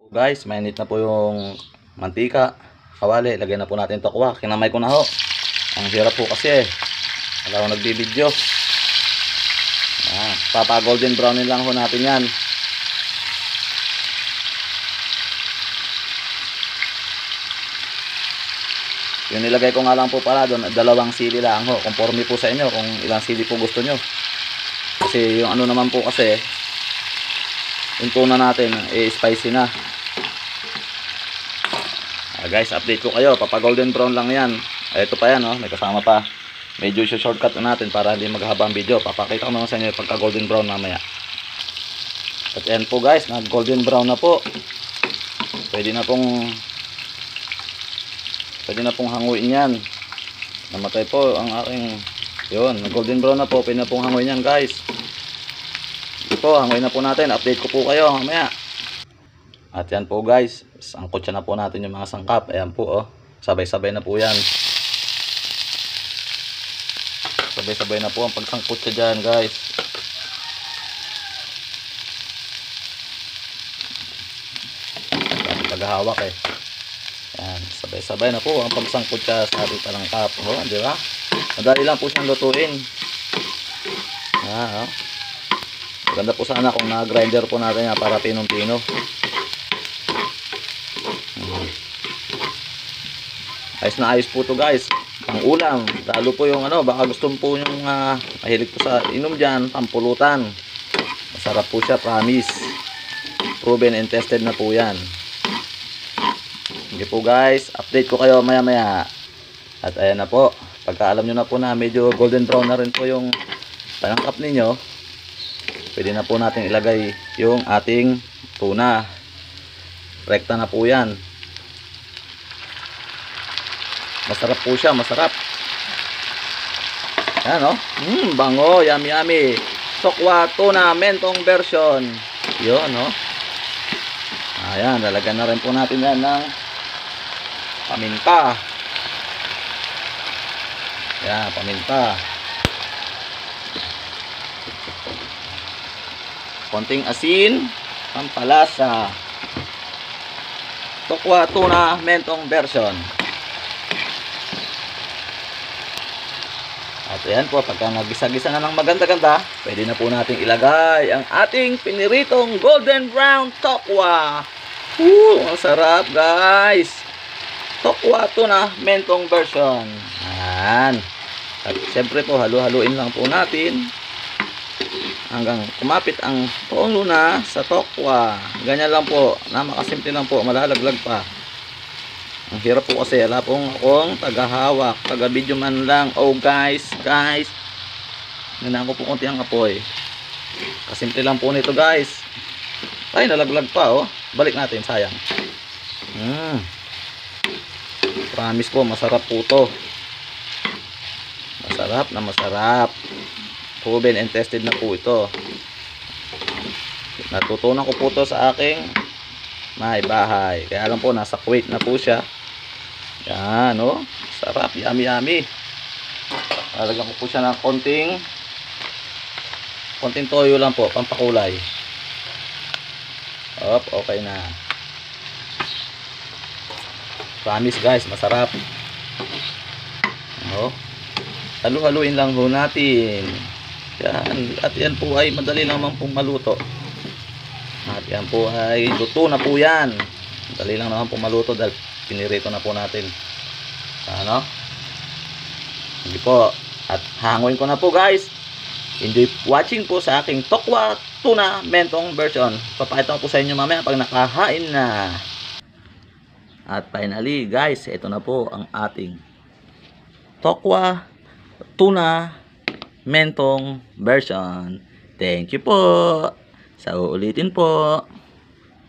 Guys, mainit na po yung mantika. Kawali, lagyan na po natin tokwa. Kinamay ko na ho. Ang hirap po kasi wala akong nagbibideo. Papa golden brownin lang ho natin yan. Yung nilagay ko nga lang po pala doon, 2 sili lang ho. Conforme po sa inyo kung ilang sili po gusto nyo. Kasi yung ano naman po kasi, yung tuna natin spicy na. Guys, update ko kayo. Papa golden brown lang yan. Ito pa yan, oh, may kasama pa. Medyo shortcut na natin para hindi maghaba ang video. Papakita ko naman sa inyo pagka golden brown mamaya. At yan po guys, nag golden brown na po. Pwede na pong hanguin yan. Namatay po ang aking, yun, nag golden brown na po. Pwede na pong hanguin yan guys. Ito, hanguin na po natin. Update ko po kayo mamaya. At yan po guys, sangkot siya na po natin yung mga sangkap. Ayan po, oh, sabay-sabay na po yan. Sabay-sabay na po ang pagsangkot siya dyan guys. Paghahawak eh. Ayan, sabay-sabay na po ang pagsangkot siya sa ating talangkap. Oh, di ba? Madali lang po siyang lutuin. Oh. Maganda po sana kung na-grinder po natin yan para pinong-pino. Ayos na ayos po to guys. Ang ulam, lalo po yung ano, baka gusto po yung mahilig po sa inom dyan, pampulutan. Masarap po siya, promise. Proven and tested na po yan. Sige po guys, update ko kayo maya maya. At ayan na po, pagka alam nyo na po na medyo golden brown na rin po yung panangkap ninyo, pwede na po natin ilagay yung ating tuna. Rekta na po yan. Masarap po siya, masarap. Ayan o. Bango, yummy yummy. Tokwa tuna mentong version. Yun o. Ayan, lalagyan na rin po natin yan ng paminta. Ayan, paminta. Konting asin, pampalasa. Tokwa tuna mentong version. At ayan po, pagka nagisa-gisa na ng maganda-ganda, pwede na po natin ilagay ang ating piniritong golden brown tokwa. Ang sarap guys. Tokwa tuna mentong version. Ayan. At syempre po, halu-haluin lang po natin hanggang kumapit ang tuna sa tokwa. Ganyan lang po, namakasimple lang po, malalaglag pa. Ang hirap po kasi, wala pong akong tagahawak, taga-video man lang. Oh guys, nanaan ko po konti ang apoy. Kasimple lang po nito guys. Ay, nalaglag pa oh. Balik natin, sayang. Promise po, masarap po to. Masarap na masarap. Proven and tested na po ito. Natutunan ko po to sa aking may bahay. Kaya alam po, nasa Kuwait na po siya. Yan, oh. Sarap, yummy yummy. Lalagyan ko po siya ng konting toyo lang po, pampakulay. Okay na. Promise guys, masarap. Oh. Halu-haluin lang po natin. Yan. At yan po ay madali naman pong maluto. At yan po ay luto na po yan. Madali lang naman pong maluto dahil pinirito na po natin. Ano? Hindi po. At hanguin ko na po guys. Enjoy watching po sa aking tokwa tuna mentong version. Papakita ko po sa inyo mamaya pag nakahain na. At finally guys, ito na po ang ating tokwa tuna mentong version. Thank you po. Sa uulitin po.